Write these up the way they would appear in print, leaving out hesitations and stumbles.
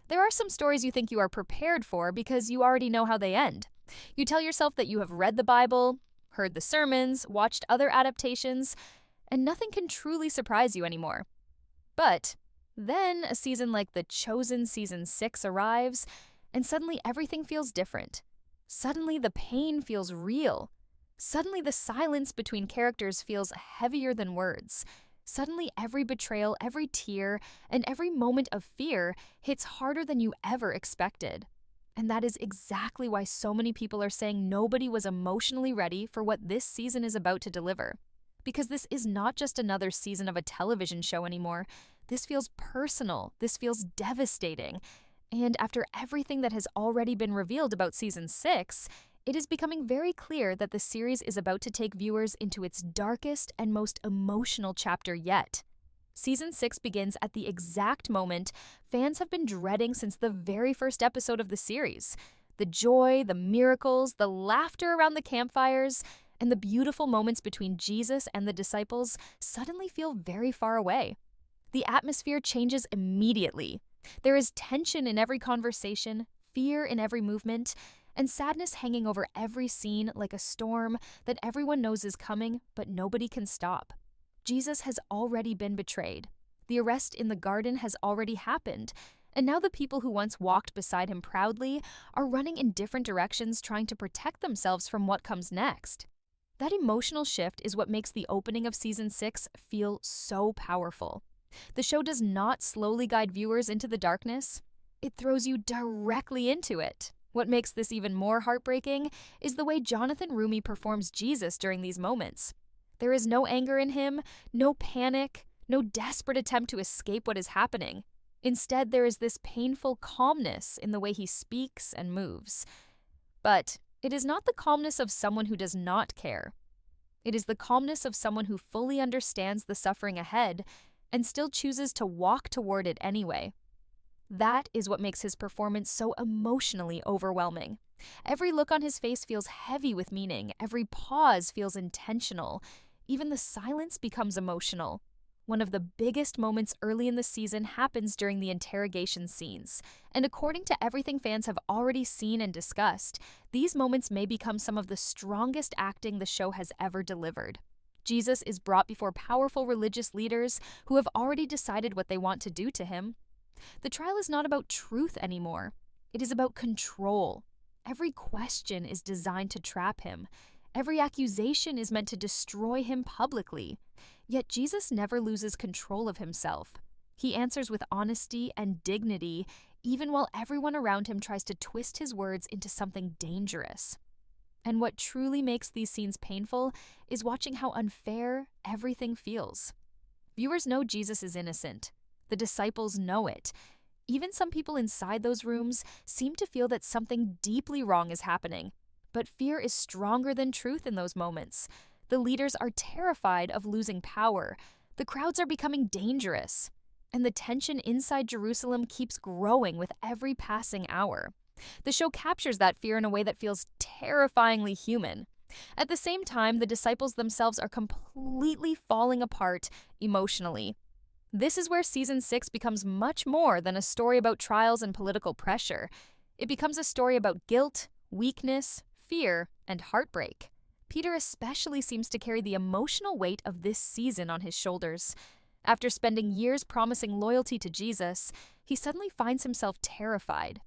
There are some stories you think you are prepared for because you already know how they end. You tell yourself that you have read the Bible, heard the sermons, watched other adaptations, and nothing can truly surprise you anymore. But then a season like The Chosen Season 6 arrives, and suddenly everything feels different. Suddenly the pain feels real. Suddenly the silence between characters feels heavier than words. Suddenly every betrayal, every tear, and every moment of fear hits harder than you ever expected. And that is exactly why so many people are saying nobody was emotionally ready for what this season is about to deliver. Because this is not just another season of a television show anymore. This feels personal. This feels devastating. And after everything that has already been revealed about Season 6, it is becoming very clear that the series is about to take viewers into its darkest and most emotional chapter yet. Season 6 begins at the exact moment fans have been dreading since the very first episode of the series. The joy, the miracles, the laughter around the campfires, and the beautiful moments between Jesus and the disciples suddenly feel very far away. The atmosphere changes immediately. There is tension in every conversation, fear in every movement, and sadness hanging over every scene like a storm that everyone knows is coming, but nobody can stop. Jesus has already been betrayed. The arrest in the garden has already happened, and now the people who once walked beside him proudly are running in different directions trying to protect themselves from what comes next. That emotional shift is what makes the opening of Season 6 feel so powerful. The show does not slowly guide viewers into the darkness. It throws you directly into it. What makes this even more heartbreaking is the way Jonathan Rumi performs Jesus during these moments. There is no anger in him, no panic, no desperate attempt to escape what is happening. Instead, there is this painful calmness in the way he speaks and moves. But it is not the calmness of someone who does not care. It is the calmness of someone who fully understands the suffering ahead and still chooses to walk toward it anyway. That is what makes his performance so emotionally overwhelming. Every look on his face feels heavy with meaning. Every pause feels intentional. Even the silence becomes emotional. One of the biggest moments early in the season happens during the interrogation scenes. And according to everything fans have already seen and discussed, these moments may become some of the strongest acting the show has ever delivered. Jesus is brought before powerful religious leaders who have already decided what they want to do to him. The trial is not about truth anymore. It is about control. Every question is designed to trap him. Every accusation is meant to destroy him publicly. Yet Jesus never loses control of himself. He answers with honesty and dignity, even while everyone around him tries to twist his words into something dangerous. And what truly makes these scenes painful is watching how unfair everything feels. Viewers know Jesus is innocent. The disciples know it. Even some people inside those rooms seem to feel that something deeply wrong is happening. But fear is stronger than truth in those moments. The leaders are terrified of losing power. The crowds are becoming dangerous. And the tension inside Jerusalem keeps growing with every passing hour. The show captures that fear in a way that feels terrifyingly human. At the same time, the disciples themselves are completely falling apart emotionally. This is where Season 6 becomes much more than a story about trials and political pressure. It becomes a story about guilt, weakness, fear, and heartbreak. Peter especially seems to carry the emotional weight of this season on his shoulders. After spending years promising loyalty to Jesus, he suddenly finds himself terrified.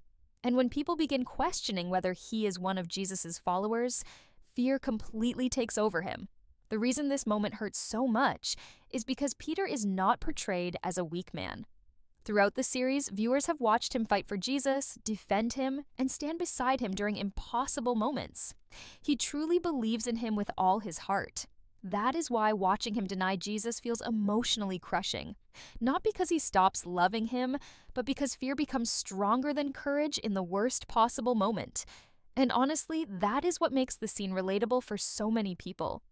And when people begin questioning whether he is one of Jesus' followers, fear completely takes over him. The reason this moment hurts so much is because Peter is not portrayed as a weak man. Throughout the series, viewers have watched him fight for Jesus, defend him, and stand beside him during impossible moments. He truly believes in him with all his heart. That is why watching him deny Jesus feels emotionally crushing. Not because he stops loving him, but because fear becomes stronger than courage in the worst possible moment. And honestly, that is what makes the scene relatable for so many people.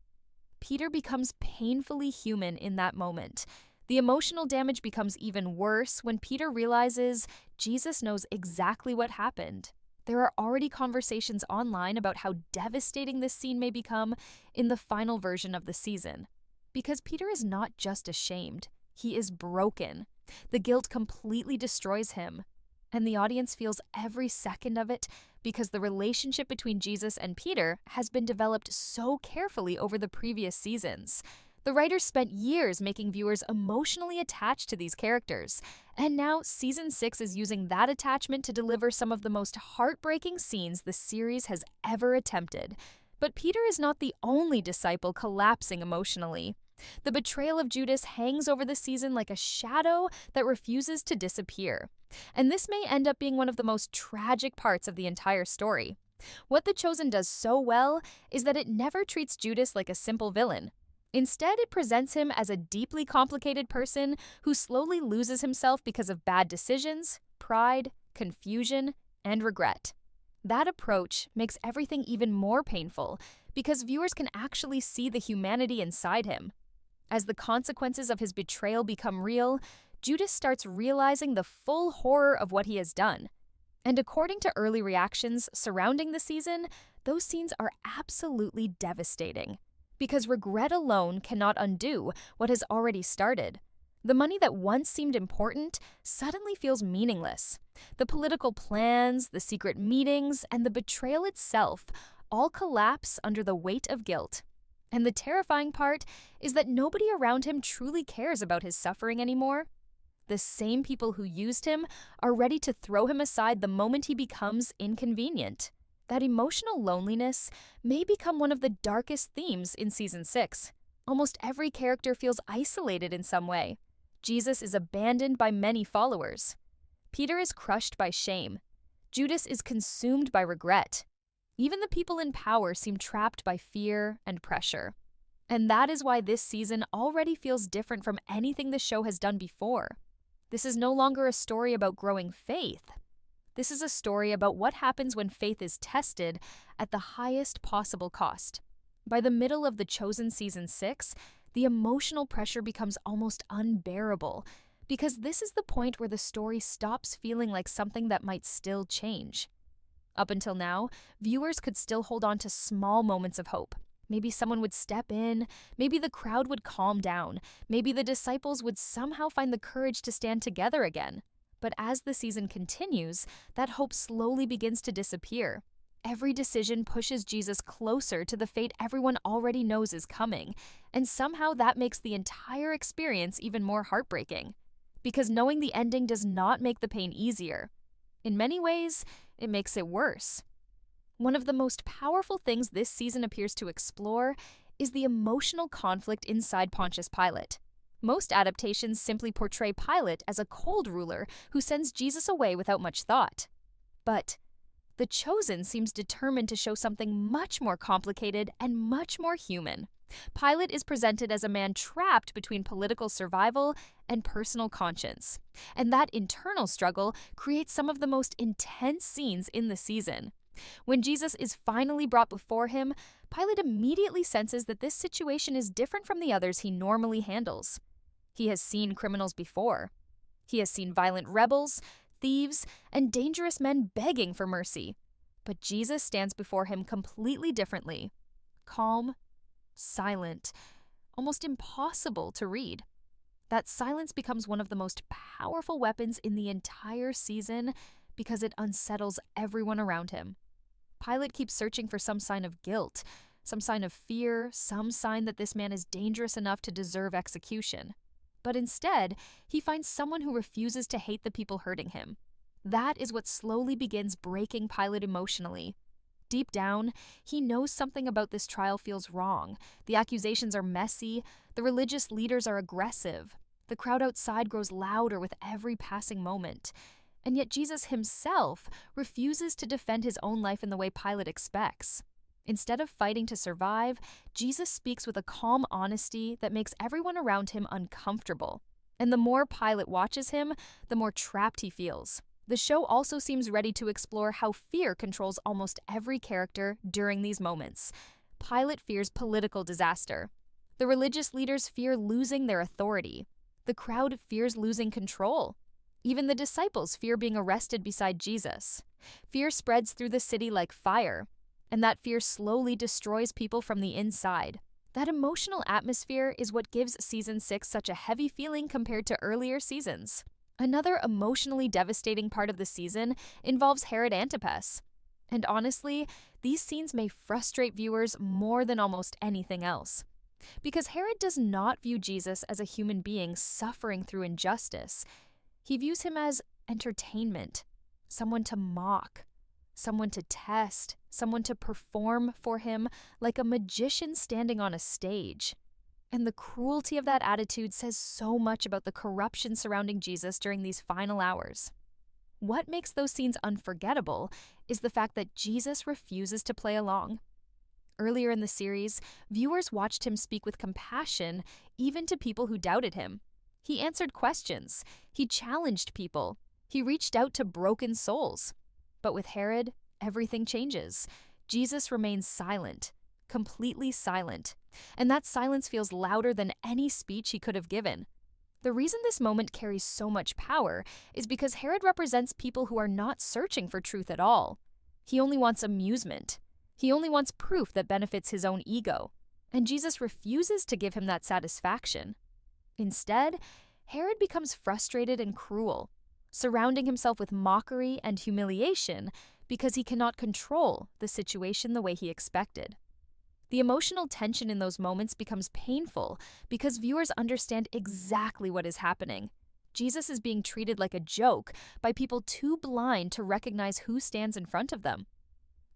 Peter becomes painfully human in that moment. The emotional damage becomes even worse when Peter realizes Jesus knows exactly what happened. There are already conversations online about how devastating this scene may become in the final version of the season. Because Peter is not just ashamed, he is broken. The guilt completely destroys him. and the audience feels every second of it because the relationship between Jesus and Peter has been developed so carefully over the previous seasons. The writers spent years making viewers emotionally attached to these characters, and now Season 6 is using that attachment to deliver some of the most heartbreaking scenes the series has ever attempted. But Peter is not the only disciple collapsing emotionally. The betrayal of Judas hangs over the season like a shadow that refuses to disappear. And this may end up being one of the most tragic parts of the entire story. What The Chosen does so well is that it never treats Judas like a simple villain. Instead, it presents him as a deeply complicated person who slowly loses himself because of bad decisions, pride, confusion, and regret. That approach makes everything even more painful because viewers can actually see the humanity inside him. As the consequences of his betrayal become real, Judas starts realizing the full horror of what he has done. And according to early reactions surrounding the season, those scenes are absolutely devastating. Because regret alone cannot undo what has already started. The money that once seemed important suddenly feels meaningless. The political plans, the secret meetings, and the betrayal itself all collapse under the weight of guilt. And the terrifying part is that nobody around him truly cares about his suffering anymore. The same people who used him are ready to throw him aside the moment he becomes inconvenient. That emotional loneliness may become one of the darkest themes in Season 6. Almost every character feels isolated in some way. Jesus is abandoned by many followers. Peter is crushed by shame. Judas is consumed by regret. Even the people in power seem trapped by fear and pressure. And that is why this season already feels different from anything the show has done before. This is no longer a story about growing faith. This is a story about what happens when faith is tested at the highest possible cost. By the middle of The Chosen Season 6, the emotional pressure becomes almost unbearable, because this is the point where the story stops feeling like something that might still change. Up until now, viewers could still hold on to small moments of hope. Maybe someone would step in, maybe the crowd would calm down, maybe the disciples would somehow find the courage to stand together again. But as the season continues, that hope slowly begins to disappear. Every decision pushes Jesus closer to the fate everyone already knows is coming, and somehow that makes the entire experience even more heartbreaking. Because knowing the ending does not make the pain easier. In many ways, it makes it worse. One of the most powerful things this season appears to explore is the emotional conflict inside Pontius Pilate. Most adaptations simply portray Pilate as a cold ruler who sends Jesus away without much thought. But The Chosen seems determined to show something much more complicated and much more human. Pilate is presented as a man trapped between political survival and personal conscience. And that internal struggle creates some of the most intense scenes in the season. When Jesus is finally brought before him, Pilate immediately senses that this situation is different from the others he normally handles. He has seen criminals before. He has seen violent rebels, thieves, and dangerous men begging for mercy. But Jesus stands before him completely differently. Calm, silent, almost impossible to read. That silence becomes one of the most powerful weapons in the entire season because it unsettles everyone around him. Pilate keeps searching for some sign of guilt, some sign of fear, some sign that this man is dangerous enough to deserve execution. But instead, he finds someone who refuses to hate the people hurting him. That is what slowly begins breaking Pilate emotionally. Deep down, he knows something about this trial feels wrong. The accusations are messy, the religious leaders are aggressive, the crowd outside grows louder with every passing moment. And yet Jesus himself refuses to defend his own life in the way Pilate expects. Instead of fighting to survive, Jesus speaks with a calm honesty that makes everyone around him uncomfortable. And the more Pilate watches him, the more trapped he feels. The show also seems ready to explore how fear controls almost every character during these moments. Pilate fears political disaster. The religious leaders fear losing their authority. The crowd fears losing control. Even the disciples fear being arrested beside Jesus. Fear spreads through the city like fire, and that fear slowly destroys people from the inside. That emotional atmosphere is what gives Season 6 such a heavy feeling compared to earlier seasons. Another emotionally devastating part of the season involves Herod Antipas. And honestly, these scenes may frustrate viewers more than almost anything else. Because Herod does not view Jesus as a human being suffering through injustice. He views him as entertainment, someone to mock, someone to test, someone to perform for him like a magician standing on a stage. And the cruelty of that attitude says so much about the corruption surrounding Jesus during these final hours. What makes those scenes unforgettable is the fact that Jesus refuses to play along. Earlier in the series, viewers watched him speak with compassion even to people who doubted him. He answered questions. He challenged people. He reached out to broken souls. But with Herod, everything changes. Jesus remains silent, completely silent. And that silence feels louder than any speech he could have given. The reason this moment carries so much power is because Herod represents people who are not searching for truth at all. He only wants amusement. He only wants proof that benefits his own ego. And Jesus refuses to give him that satisfaction. Instead, Herod becomes frustrated and cruel, surrounding himself with mockery and humiliation because he cannot control the situation the way he expected. The emotional tension in those moments becomes painful because viewers understand exactly what is happening. Jesus is being treated like a joke by people too blind to recognize who stands in front of them.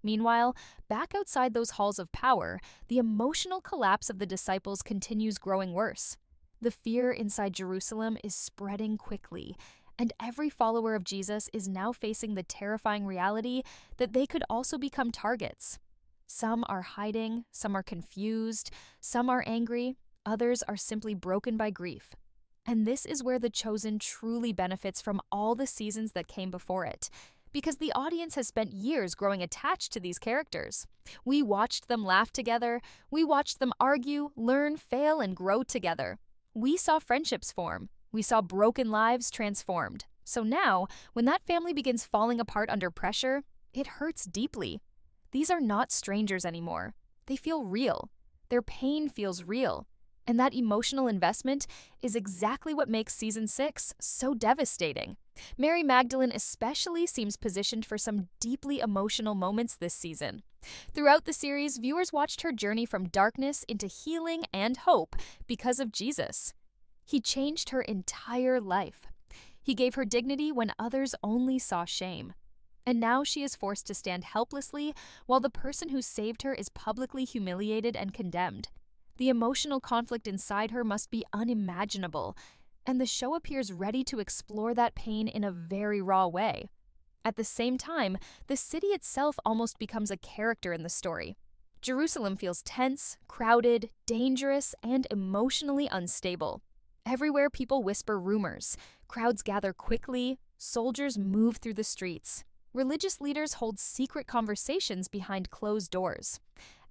Meanwhile, back outside those halls of power, the emotional collapse of the disciples continues growing worse. The fear inside Jerusalem is spreading quickly, and every follower of Jesus is now facing the terrifying reality that they could also become targets. Some are hiding, some are confused, some are angry, others are simply broken by grief. And this is where The Chosen truly benefits from all the seasons that came before it, because the audience has spent years growing attached to these characters. We watched them laugh together, we watched them argue, learn, fail, and grow together. We saw friendships form, we saw broken lives transformed. So now, when that family begins falling apart under pressure, it hurts deeply. These are not strangers anymore. They feel real. Their pain feels real. And that emotional investment is exactly what makes Season 6 so devastating. Mary Magdalene especially seems positioned for some deeply emotional moments this season. Throughout the series, viewers watched her journey from darkness into healing and hope because of Jesus. He changed her entire life. He gave her dignity when others only saw shame. And now she is forced to stand helplessly while the person who saved her is publicly humiliated and condemned. The emotional conflict inside her must be unimaginable, and the show appears ready to explore that pain in a very raw way. At the same time, the city itself almost becomes a character in the story. Jerusalem feels tense, crowded, dangerous, and emotionally unstable. Everywhere people whisper rumors, crowds gather quickly, soldiers move through the streets. Religious leaders hold secret conversations behind closed doors.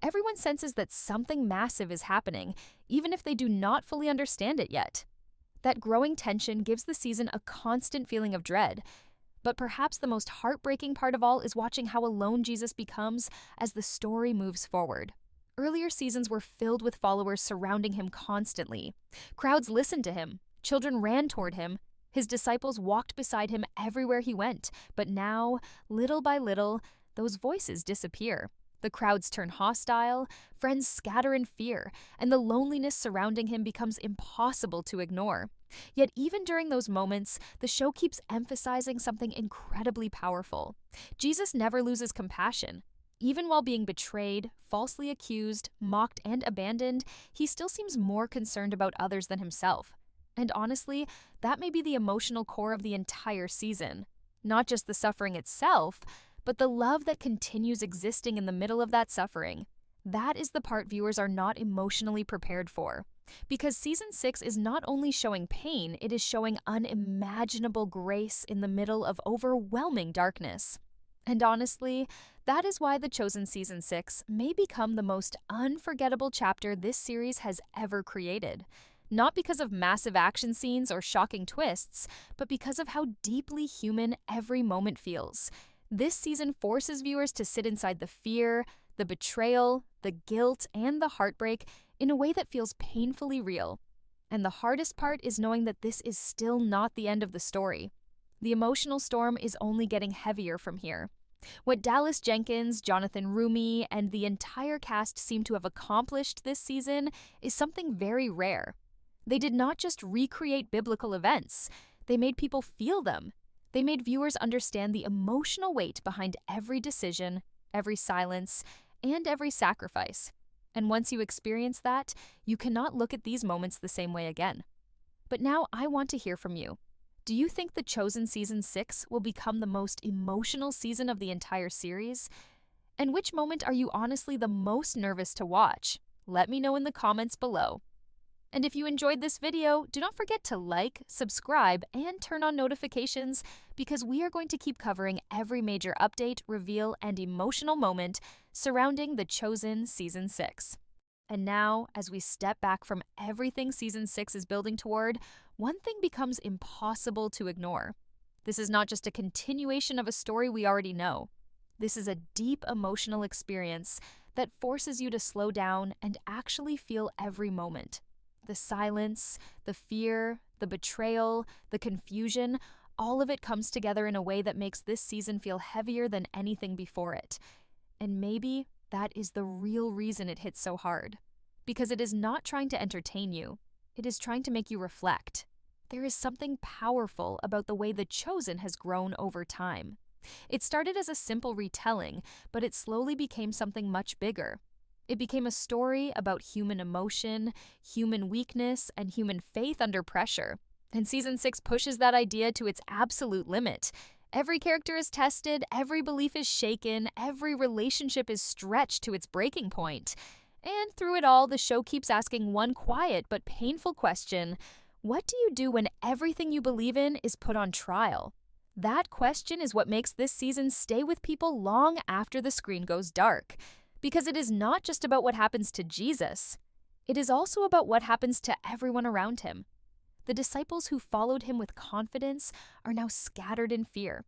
Everyone senses that something massive is happening, even if they do not fully understand it yet. That growing tension gives the season a constant feeling of dread. But perhaps the most heartbreaking part of all is watching how alone Jesus becomes as the story moves forward. Earlier seasons were filled with followers surrounding him constantly. Crowds listened to him. Children ran toward him. His disciples walked beside him everywhere he went, but now, little by little, those voices disappear. The crowds turn hostile, friends scatter in fear, and the loneliness surrounding him becomes impossible to ignore. Yet even during those moments, the show keeps emphasizing something incredibly powerful. Jesus never loses compassion. Even while being betrayed, falsely accused, mocked, and abandoned, he still seems more concerned about others than himself. And honestly, that may be the emotional core of the entire season. Not just the suffering itself, but the love that continues existing in the middle of that suffering. That is the part viewers are not emotionally prepared for. Because Season 6 is not only showing pain, it is showing unimaginable grace in the middle of overwhelming darkness. And honestly, that is why The Chosen Season 6 may become the most unforgettable chapter this series has ever created. Not because of massive action scenes or shocking twists, but because of how deeply human every moment feels. This season forces viewers to sit inside the fear, the betrayal, the guilt, and the heartbreak in a way that feels painfully real. And the hardest part is knowing that this is still not the end of the story. The emotional storm is only getting heavier from here. What Dallas Jenkins, Jonathan Rumi, and the entire cast seem to have accomplished this season is something very rare. They did not just recreate biblical events, they made people feel them. They made viewers understand the emotional weight behind every decision, every silence, and every sacrifice. And once you experience that, you cannot look at these moments the same way again. But now I want to hear from you. Do you think The Chosen Season 6 will become the most emotional season of the entire series? And which moment are you honestly the most nervous to watch? Let me know in the comments below. And if you enjoyed this video, do not forget to like, subscribe, and turn on notifications because we are going to keep covering every major update, reveal, and emotional moment surrounding The Chosen Season 6. And now, as we step back from everything Season 6 is building toward, one thing becomes impossible to ignore. This is not just a continuation of a story we already know. This is a deep emotional experience that forces you to slow down and actually feel every moment. The silence, the fear, the betrayal, the confusion, all of it comes together in a way that makes this season feel heavier than anything before it. And maybe that is the real reason it hits so hard. Because it is not trying to entertain you. It is trying to make you reflect. There is something powerful about the way The Chosen has grown over time. It started as a simple retelling, but it slowly became something much bigger. It became a story about human emotion, human weakness, and human faith under pressure. And Season 6 pushes that idea to its absolute limit. Every character is tested, every belief is shaken, every relationship is stretched to its breaking point. And through it all, the show keeps asking one quiet but painful question: what do you do when everything you believe in is put on trial? That question is what makes this season stay with people long after the screen goes dark. Because it is not just about what happens to Jesus. It is also about what happens to everyone around him. The disciples who followed him with confidence are now scattered in fear.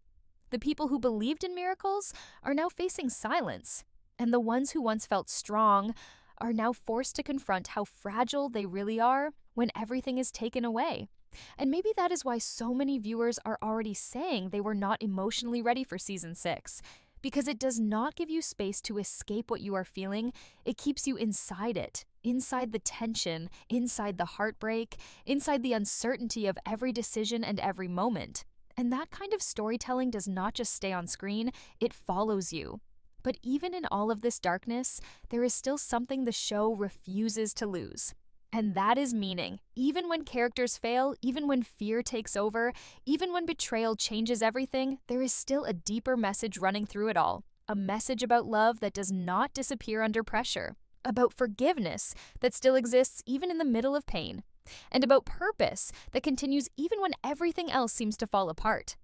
The people who believed in miracles are now facing silence. And the ones who once felt strong are now forced to confront how fragile they really are when everything is taken away. And maybe that is why so many viewers are already saying they were not emotionally ready for Season 6. Because it does not give you space to escape what you are feeling, it keeps you inside it, inside the tension, inside the heartbreak, inside the uncertainty of every decision and every moment. And that kind of storytelling does not just stay on screen, it follows you. But even in all of this darkness, there is still something the show refuses to lose. And that is meaning. Even when characters fail, even when fear takes over, even when betrayal changes everything, there is still a deeper message running through it all. A message about love that does not disappear under pressure. About forgiveness that still exists even in the middle of pain. And about purpose that continues even when everything else seems to fall apart.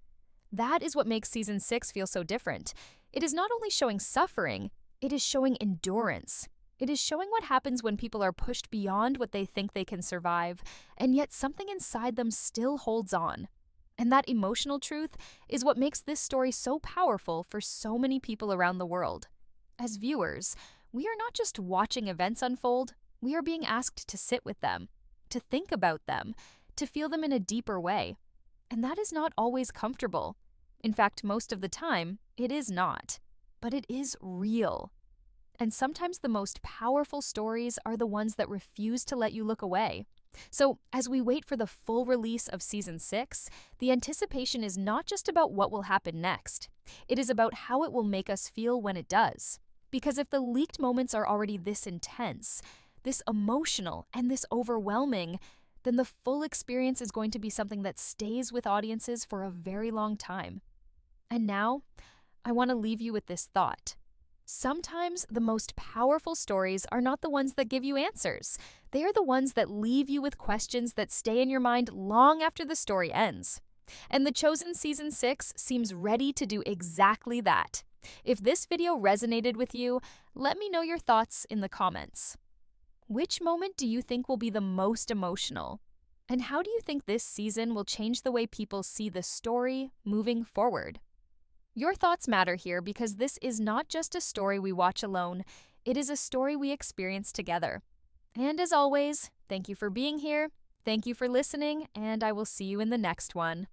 That is what makes Season 6 feel so different. It is not only showing suffering, it is showing endurance. It is showing what happens when people are pushed beyond what they think they can survive, and yet something inside them still holds on. And that emotional truth is what makes this story so powerful for so many people around the world. As viewers, we are not just watching events unfold, we are being asked to sit with them, to think about them, to feel them in a deeper way. And that is not always comfortable. In fact, most of the time, it is not. But it is real. And sometimes the most powerful stories are the ones that refuse to let you look away. So, as we wait for the full release of Season 6, the anticipation is not just about what will happen next. It is about how it will make us feel when it does. Because if the leaked moments are already this intense, this emotional, and this overwhelming, then the full experience is going to be something that stays with audiences for a very long time. And now, I want to leave you with this thought. Sometimes the most powerful stories are not the ones that give you answers. They are the ones that leave you with questions that stay in your mind long after the story ends. And The Chosen Season 6 seems ready to do exactly that. If this video resonated with you, let me know your thoughts in the comments. Which moment do you think will be the most emotional? And how do you think this season will change the way people see the story moving forward? Your thoughts matter here because this is not just a story we watch alone, it is a story we experience together. And as always, thank you for being here, Thank you for listening, and I will see you in the next one.